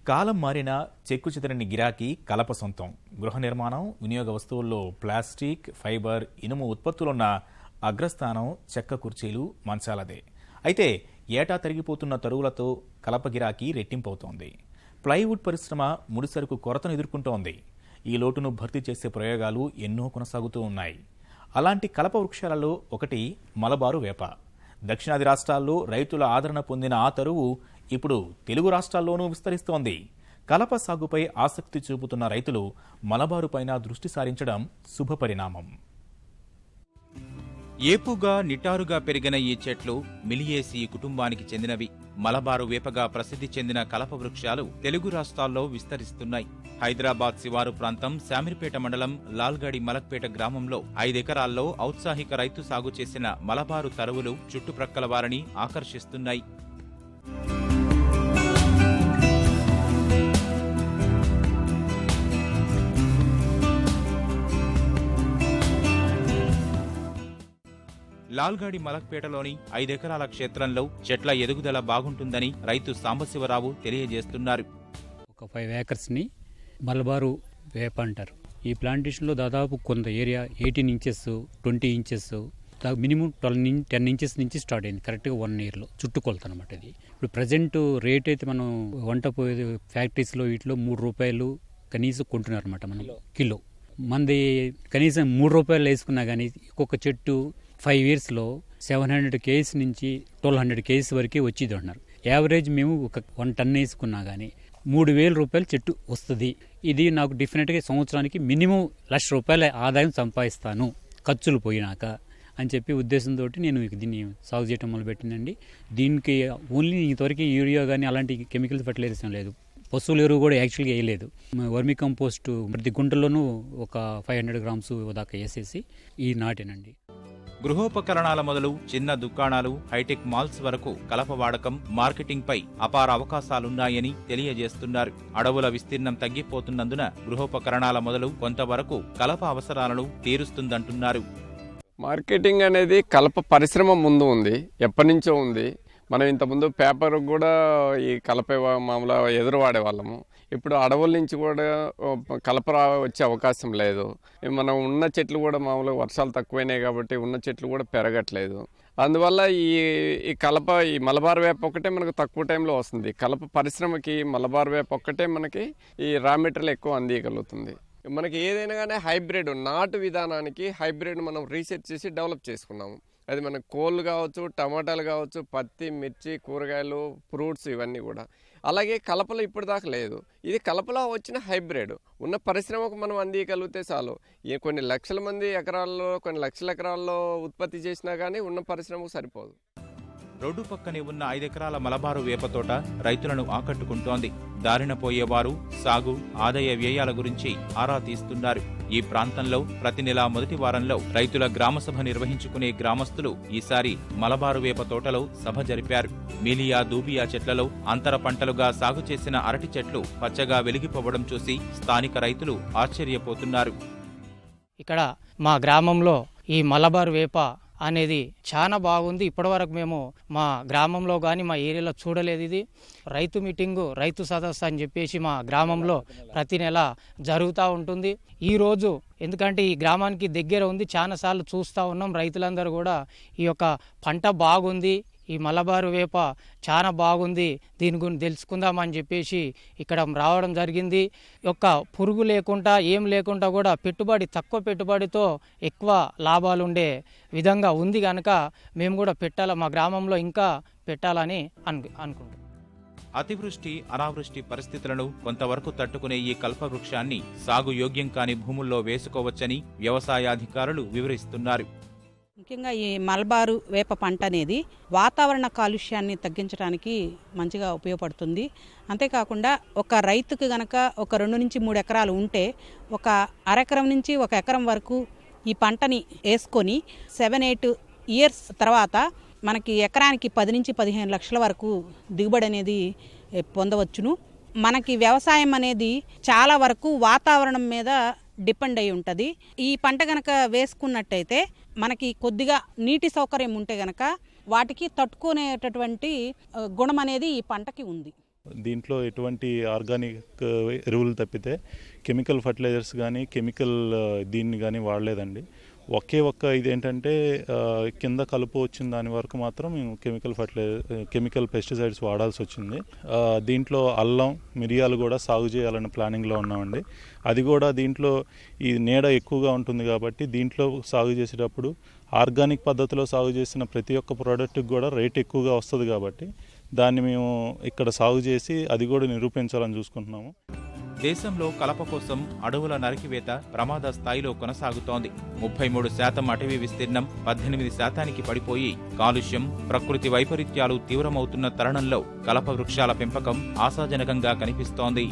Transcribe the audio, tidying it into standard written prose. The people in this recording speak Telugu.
కాలం మారిన చెక్కుచెదరని గిరాకీ కలప సొంతం. గృహ నిర్మాణం, వినియోగ వస్తువుల్లో ప్లాస్టిక్, ఫైబర్, ఇనుము ఉత్పత్తులున్న అగ్రస్థానం చెక్క కుర్చీలు, మంచాలదే. అయితే ఏటా తరిగిపోతున్న తరువులతో కలప గిరాకీ రెట్టింపవుతోంది. ప్లైవుడ్ పరిశ్రమ ముడిసరుకు కొరతను ఎదుర్కొంటోంది. ఈ లోటును భర్తీ చేసే ప్రయోగాలు ఎన్నో కొనసాగుతూ ఉన్నాయి. అలాంటి కలప వృక్షాలలో ఒకటి మలబారు వేప. దక్షిణాది రాష్ట్రాల్లో రైతుల ఆదరణ పొందిన ఆ తరువు ఇప్పుడు తెలుగు రాష్ట్రాల్లోనూ విస్తరిస్తోంది. కలప సాగుపై ఆసక్తి చూపుతున్న రైతులు మలబారుపైన దృష్టి సారించడం శుభపరిణామం. ఏపుగా నిటారుగా పెరిగిన ఈ చెట్లు మిలియేసి కుటుంబానికి చెందినవి. మలబారు వేపగా ప్రసిద్ధి చెందిన కలప వృక్షాలు తెలుగు రాష్ట్రాల్లో విస్తరిస్తున్నాయి. హైదరాబాద్ శివారు ప్రాంతం శామిరిపేట మండలం లాల్గడి మలక్పేట గ్రామంలో 5 ఎకరాల్లో ఔత్సాహిక రైతు సాగు చేసిన మలబారు తరువులు చుట్టుప్రక్కల వారిని ఆకర్షిస్తున్నాయి. లాల్గడి మలక్పేటలోని 5 ఎకరాల క్షేత్రంలో చెట్ల ఎదుగుదల బాగుంటుందని రైతు సాంబశివరావు తెలియజేస్తున్నారు. ఒక 5 ఏకర్స్ని మలబారు వేప అంటారు. ఈ ప్లాంటేషన్లో దాదాపు కొంత area 18 inches 20 inches minimum 10 inches నుంచి స్టార్ట్ అయింది. కరెక్ట్గా 1 ఇయర్లో చుట్టుకొలత అనమాట. ఇది ఇప్పుడు ప్రజెంట్ రేట్ అయితే మనం వంట పోయే ఫ్యాక్టరీస్లో వీటిలో ₹3 కనీసం కొంటున్నారు అనమాట. మనం కిలో మంది కనీసం ₹3 వేసుకున్నా కానీ ఒక్కొక్క చెట్టు 5 ఇయర్స్లో 700 kgs నుంచి 1200 kgs వరకు వచ్చింది అన్నారు. యావరేజ్ మేము ఒక 1 టన్ వేసుకున్నా కానీ ₹3,000 చెట్టు వస్తుంది. ఇది నాకు డెఫినెట్గా సంవత్సరానికి మినిమం ₹1,00,000 ఆదాయం సంపాదిస్తాను ఖర్చులు పోయినాక అని చెప్పి ఉద్దేశంతో నేను దీన్ని సాగు చేయడం మొదలుపెట్టిందండి. దీనికి ఓన్లీ ఇంతవరకు యూరియా కానీ అలాంటి కెమికల్స్ ఫర్టిలైజేషన్ లేదు. పశువుల ఎరువు కూడా యాక్చువల్గా వేయలేదు. వర్మీ కంపోస్ట్ ప్రతి గుంటలోనూ ఒక 500 grams దాకా వేసేసి ఈ నాటేనండి. గృహోపకరణాల మొదలు చిన్న దుకాణాలు, హైటెక్ మాల్స్ వరకు కలప వాడకం, మార్కెటింగ్ పై అపార అవకాశాలున్నాయని తెలియజేస్తున్నారు. అడవుల విస్తీర్ణం తగ్గిపోతున్నందున గృహోపకరణాల మొదలు కొంతవరకు కలప అవసరాలను తీరుస్తుందంటున్నారు. మార్కెటింగ్ అనేది కలప పరిశ్రమ ముందు ఉంది, ఎప్పటి నుంచో ఉంది. మనం ఇంతకుముందు పేపర్ కూడా ఈ కలప మామూలు ఎదురు వాడేవాళ్ళము. ఇప్పుడు అడవుల నుంచి కూడా కలప వచ్చే అవకాశం లేదు. మనం ఉన్న చెట్లు కూడా మామూలుగా వర్షాలు తక్కువైనాయి కాబట్టి ఉన్న చెట్లు కూడా పెరగట్లేదు. అందువల్ల ఈ కలప ఈ మలబార్ వేప ఒక్కటే మనకు తక్కువ టైంలో వస్తుంది. కలప పరిశ్రమకి మలబార్ వేప ఒక్కటే మనకి ఈ రా మెటీరియల్ ఎక్కువ అందియగలుగుతుంది. మనకి ఏదైనా కానీ హైబ్రిడ్ నాటు విధానానికి హైబ్రిడ్ మనం రీసెర్చ్ చేసి డెవలప్ చేసుకున్నాము. అది మనకు కోళ్ళు కావచ్చు, టమాటాలు కావచ్చు, పత్తి, మిర్చి, కూరగాయలు, ఫ్రూట్స్ ఇవన్నీ కూడా. అలాగే కలపలో ఇప్పుడు దాకా లేదు. ఇది కలపలో వచ్చిన హైబ్రిడ్ ఉన్న పరిశ్రమకు మనం అందియగలిగితే చాలు. కొన్ని లక్షల మంది ఎకరాల్లో, కొన్ని లక్షల ఎకరాల్లో ఉత్పత్తి చేసినా కానీ ఉన్న పరిశ్రమకు సరిపోదు. రోడ్డు పక్కనే ఉన్న 5 ఎకరాల మలబారు వేప తోట రైతులను ఆకట్టుకుంటోంది. దారిన పోయేవారు సాగు, ఆదాయ వ్యయాల గురించి ఆరా తీస్తున్నారు. ఈ ప్రాంతంలో ప్రతి నెల మొదటి వారంలో రైతుల గ్రామసభ నిర్వహించుకునే గ్రామస్తులు ఈసారి మలబారు వేప తోటలో సభ జరిపారు. మీలియా, దూబియా చెట్లలో అంతర పంటలుగా సాగు చేసిన అరటి చెట్లు పచ్చగా వెలిగిపోవడం చూసి స్థానిక రైతులు ఆశ్చర్యపోతున్నారు. ఇక్కడ మా గ్రామంలో ఈ మలబారు వేప అనేది చాలా బాగుంది. ఇప్పటివరకు మేము మా గ్రామంలో కానీ మా ఏరియాలో చూడలేదు. ఇది రైతు మీటింగు, రైతు సదస్సు అని చెప్పేసి మా గ్రామంలో ప్రతి నెల జరుగుతూ ఉంటుంది. ఈరోజు ఎందుకంటే ఈ గ్రామానికి దగ్గర ఉంది, చాలాసార్లు చూస్తూ ఉన్నాం. రైతులందరూ కూడా ఈ యొక్క పంట బాగుంది, ఈ మలబారు వేప చాలా బాగుంది, దీని గురించి తెలుసుకుందామని చెప్పేసి ఇక్కడ రావడం జరిగింది. యొక్క పురుగు లేకుండా ఏం లేకుండా కూడా తక్కువ పెట్టుబడితో ఎక్కువ లాభాలు ఉండే విధంగా ఉంది కనుక మేము కూడా పెట్టాలి, మా గ్రామంలో ఇంకా పెట్టాలని అనుకుంటున్నాం. అతివృష్టి, అనావృష్టి పరిస్థితులను కొంతవరకు తట్టుకునే ఈ కల్పవృక్షాన్ని సాగు యోగ్యం కాని భూముల్లో వేసుకోవచ్చని వ్యవసాయాధికారులు వివరిస్తున్నారు. ముఖ్యంగా ఈ మలబారు వేప పంట అనేది వాతావరణ కాలుష్యాన్ని తగ్గించడానికి మంచిగా ఉపయోగపడుతుంది. అంతేకాకుండా ఒక రైతుకు గనక ఒక 2 నుంచి 3 ఎకరాలు ఉంటే ఒక అరెకరం నుంచి 1 ఎకరం వరకు ఈ పంటని వేసుకొని 7-8 ఇయర్స్ తర్వాత మనకి ఎకరానికి 10 నుంచి 15 లక్షల వరకు దిగుబడి అనేది పొందవచ్చును. మనకి వ్యవసాయం అనేది చాలా వరకు వాతావరణం మీద డిపెండ్ అయి ఉంటుంది. ఈ పంట గనక వేసుకున్నట్టయితే మనకి కొద్దిగా నీటి సౌకర్యం ఉంటే గనక వాటికి తట్టుకునేటటువంటి గుణం అనేది ఈ పంటకి ఉంది. దీంట్లో ఎటువంటి ఆర్గానిక్ ఎరువులు తప్పితే కెమికల్ ఫర్టిలైజర్స్ కానీ కెమికల్ దీన్ని కానీ వాడలేదండి. ఒక్క ఇదేంటంటే కింద కలుపు వచ్చిన దాని వరకు మాత్రం మేము కెమికల్ పెస్టిసైడ్స్ వాడాల్సి వచ్చింది. దీంట్లో అల్లం, మిరియాలు కూడా సాగు చేయాలని ప్లానింగ్లో ఉన్నామండి. అది కూడా దీంట్లో ఈ నీడ ఎక్కువగా ఉంటుంది కాబట్టి దీంట్లో సాగు చేసేటప్పుడు ఆర్గానిక్ పద్ధతిలో సాగు చేసిన ప్రతి ఒక్క ప్రోడక్ట్కి కూడా రేట్ ఎక్కువగా వస్తుంది కాబట్టి దాన్ని మేము ఇక్కడ సాగు చేసి అది కూడా నిరూపించాలని చూసుకుంటున్నాము. దేశంలో కలప కోసం అడవుల నరికివేత ప్రమాద స్థాయిలో కొనసాగుతోంది. 33% అటవీ విస్తీర్ణం 18% పడిపోయి కాలుష్యం, ప్రకృతి వైపరీత్యాలు తీవ్రమవుతున్న తరుణంలో కలప వృక్షాల పెంపకం ఆశాజనకంగా కనిపిస్తోంది.